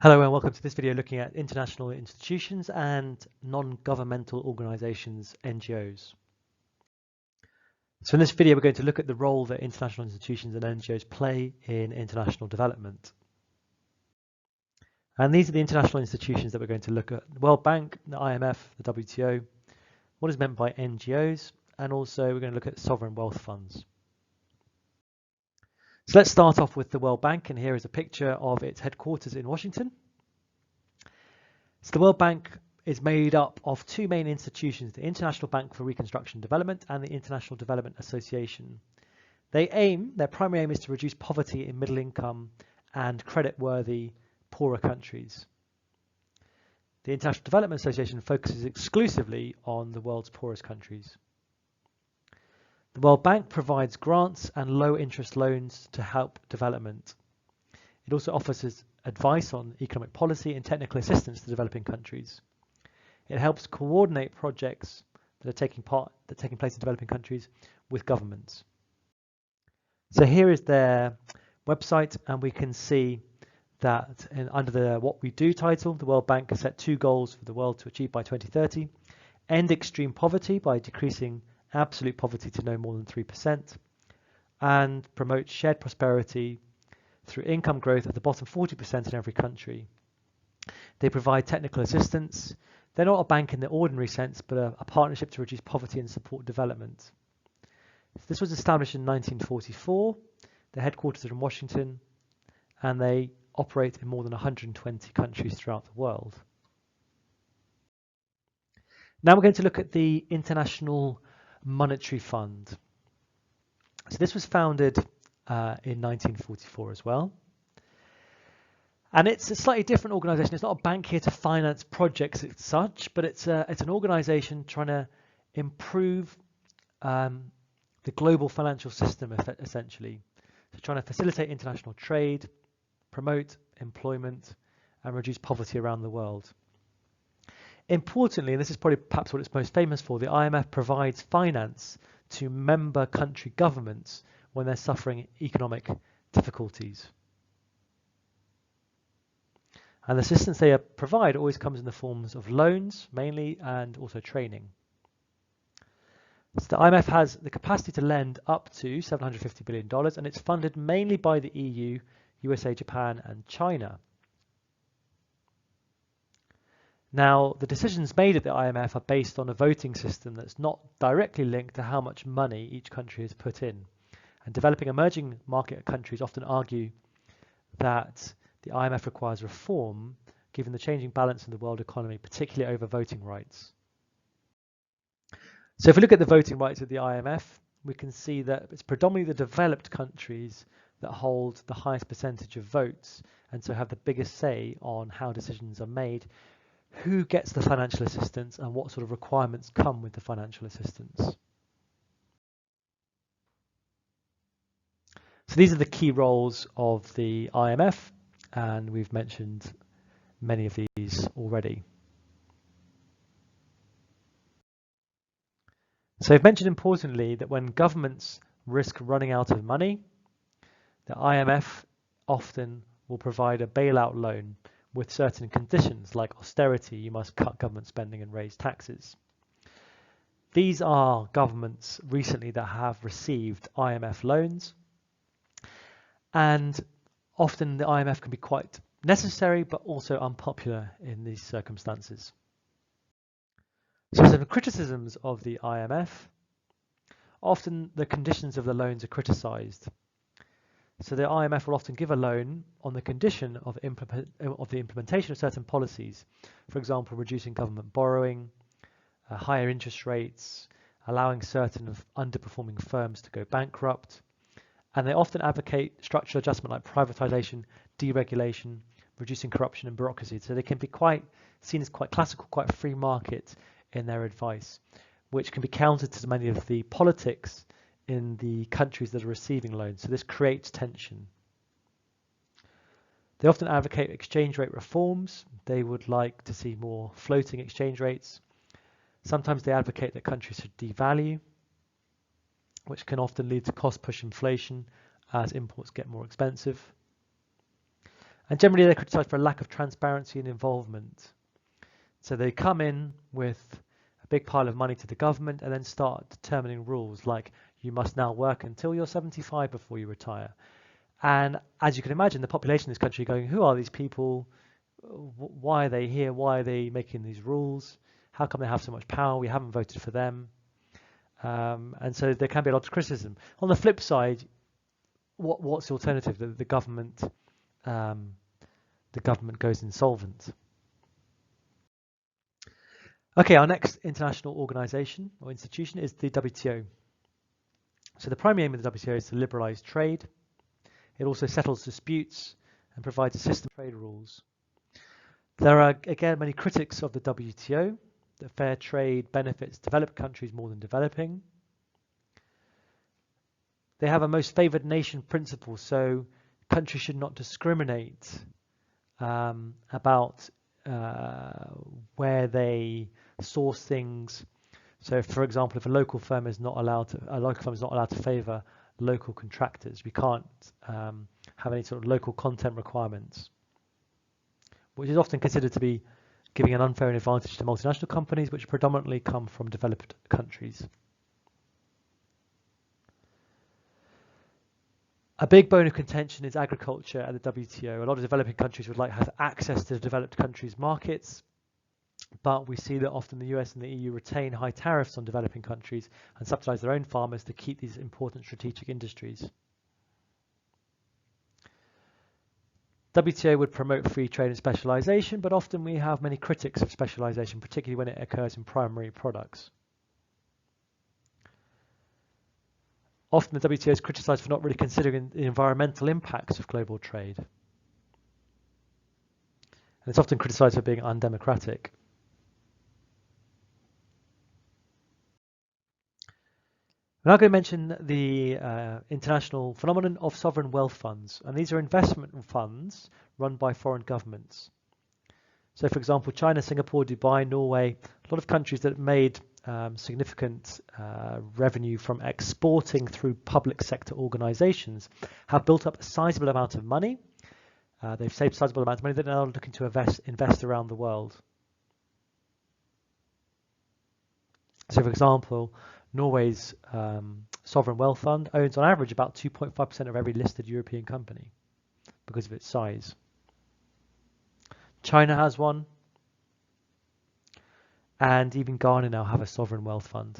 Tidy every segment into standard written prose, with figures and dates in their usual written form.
Hello and welcome to this video looking at international institutions and non-governmental organizations, NGOs. So in this video we're going to look at the role that international institutions and NGOs play in international development. And these are the international institutions that we're going to look at: the World Bank, the IMF, the WTO, what is meant by NGOs, and also we're going to look at sovereign wealth funds. So let's start off with the World Bank, and here is a picture of its headquarters in Washington. So the World Bank is made up of two main institutions, the International Bank for Reconstruction and Development and the International Development Association. Their primary aim is to reduce poverty in middle income and credit-worthy poorer countries. The International Development Association focuses exclusively on the world's poorest countries. The World Bank provides grants and low-interest loans to help development. It also offers advice on economic policy and technical assistance to developing countries. It helps coordinate projects that are taking place in developing countries with governments. So here is their website, and we can see that under the What We Do title, the World Bank has set two goals for the world to achieve by 2030: end extreme poverty by decreasing absolute poverty to no more than 3%, and promote shared prosperity through income growth at the bottom 40% in every country. They provide technical assistance. They're not a bank in the ordinary sense, but a partnership to reduce poverty and support development. This was established in 1944. Their headquarters are in Washington, and they operate in more than 120 countries throughout the world. Now we're going to look at the Monetary Fund. So this was founded in 1944 as well. And it's a slightly different organization. It's not a bank here to finance projects as such, but it's an organization trying to improve the global financial system, essentially. So trying to facilitate international trade, promote employment, and reduce poverty around the world. Importantly, and this is probably perhaps what it's most famous for, the IMF provides finance to member country governments when they're suffering economic difficulties. And the assistance they provide always comes in the forms of loans, mainly, and also training. So the IMF has the capacity to lend up to $750 billion, and it's funded mainly by the EU, USA, Japan, and China. Now, the decisions made at the IMF are based on a voting system that's not directly linked to how much money each country has put in. And developing emerging market countries often argue that the IMF requires reform, given the changing balance in the world economy, particularly over voting rights. So if we look at the voting rights of the IMF, we can see that it's predominantly the developed countries that hold the highest percentage of votes, and so have the biggest say on how decisions are made, who gets the financial assistance, and what sort of requirements come with the financial assistance. So these are the key roles of the IMF, and we've mentioned many of these already. So I've mentioned importantly that when governments risk running out of money, the IMF often will provide a bailout loan with certain conditions, like austerity. You must cut government spending and raise taxes. These are governments recently that have received IMF loans, and often the IMF can be quite necessary but also unpopular in these circumstances. So some criticisms of the IMF: often the conditions of the loans are criticised. So the IMF will often give a loan on the condition of the implementation of certain policies, for example, reducing government borrowing, higher interest rates, allowing certain underperforming firms to go bankrupt, and they often advocate structural adjustment like privatization, deregulation, reducing corruption and bureaucracy. So they can be seen as quite classical, quite free market in their advice, which can be countered to many of the politics in the countries that are receiving loans. So this creates tension. They often advocate exchange rate reforms. They would like to see more floating exchange rates. Sometimes they advocate that countries should devalue, which can often lead to cost-push inflation as imports get more expensive. And generally they're criticised for a lack of transparency and involvement. So they come in with a big pile of money to the government and then start determining rules like you must now work until you're 75 before you retire. And as you can imagine, the population in this country going, who are these people? Why are they here? Why are they making these rules? How come they have so much power? We haven't voted for them. And so there can be a lot of criticism. On the flip side, what's the alternative? The government goes insolvent. Okay, our next international organization or institution is the WTO. So the primary aim of the WTO is to liberalize trade. It also settles disputes and provides a system of trade rules. There are, again, many critics of the WTO, that fair trade benefits developed countries more than developing. They have a most favored nation principle, so countries should not discriminate about where they source things. So, for example, if a local firm is not allowed to favour local contractors, we can't have any sort of local content requirements, which is often considered to be giving an unfair advantage to multinational companies, which predominantly come from developed countries. A big bone of contention is agriculture at the WTO. A lot of developing countries would like to have access to the developed countries' markets, but we see that often the US and the EU retain high tariffs on developing countries and subsidize their own farmers to keep these important strategic industries. WTO would promote free trade and specialization, but often we have many critics of specialization, particularly when it occurs in primary products. Often the WTO is criticized for not really considering the environmental impacts of global trade. And it's often criticized for being undemocratic. I'm now going to mention the international phenomenon of sovereign wealth funds. And these are investment funds run by foreign governments. So, for example, China, Singapore, Dubai, Norway, a lot of countries that have made significant revenue from exporting through public sector organizations have built up a sizable amount of money. They've saved a sizable amount of money that they're now looking to invest around the world. So, for example, Norway's sovereign wealth fund owns on average about 2.5% of every listed European company because of its size. China has one, and even Ghana now have a sovereign wealth fund.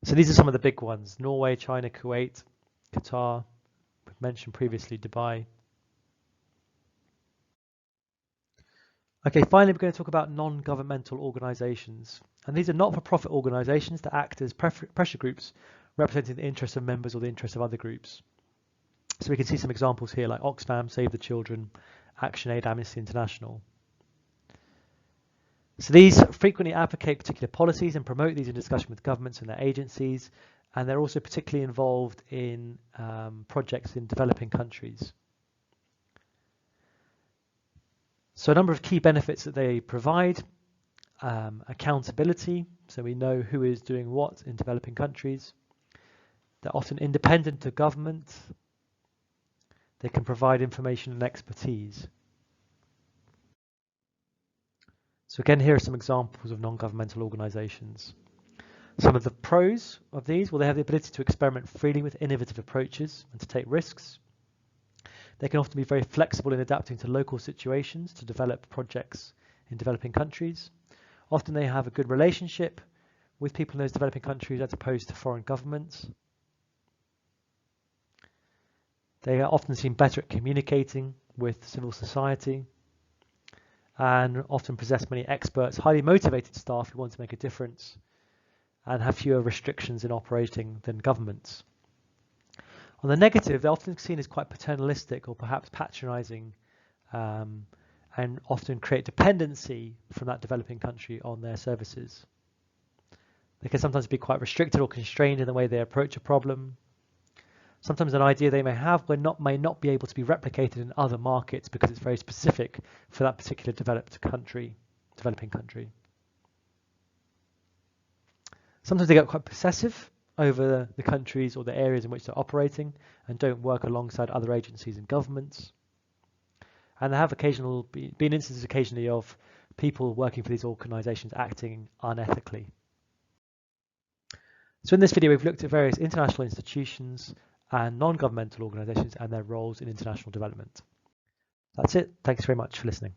So these are some of the big ones: Norway, China, Kuwait, Qatar, we've mentioned previously Dubai. Okay, finally we're going to talk about non-governmental organizations. And these are not-for-profit organizations that act as pressure groups representing the interests of members or the interests of other groups. So we can see some examples here like Oxfam, Save the Children, ActionAid, Amnesty International. So these frequently advocate particular policies and promote these in discussion with governments and their agencies, and they're also particularly involved in projects in developing countries. So a number of key benefits that they provide: accountability, so we know who is doing what in developing countries. They're often independent of government. They can provide information and expertise. So again, here are some examples of non-governmental organizations. Some of the pros of these: well, they have the ability to experiment freely with innovative approaches and to take risks. They can often be very flexible in adapting to local situations to develop projects in developing countries. Often they have a good relationship with people in those developing countries as opposed to foreign governments. They are often seen better at communicating with civil society and often possess many experts, highly motivated staff who want to make a difference and have fewer restrictions in operating than governments. On the negative, they're often seen as quite paternalistic or perhaps patronizing, and often create dependency from that developing country on their services. They can sometimes be quite restricted or constrained in the way they approach a problem. Sometimes an idea they may have may not be able to be replicated in other markets because it's very specific for that particular developing country. Sometimes they get quite possessive over the countries or the areas in which they're operating and don't work alongside other agencies and governments. And there have been instances occasionally of people working for these organisations acting unethically. So in this video, we've looked at various international institutions and non-governmental organisations and their roles in international development. That's it. Thanks very much for listening.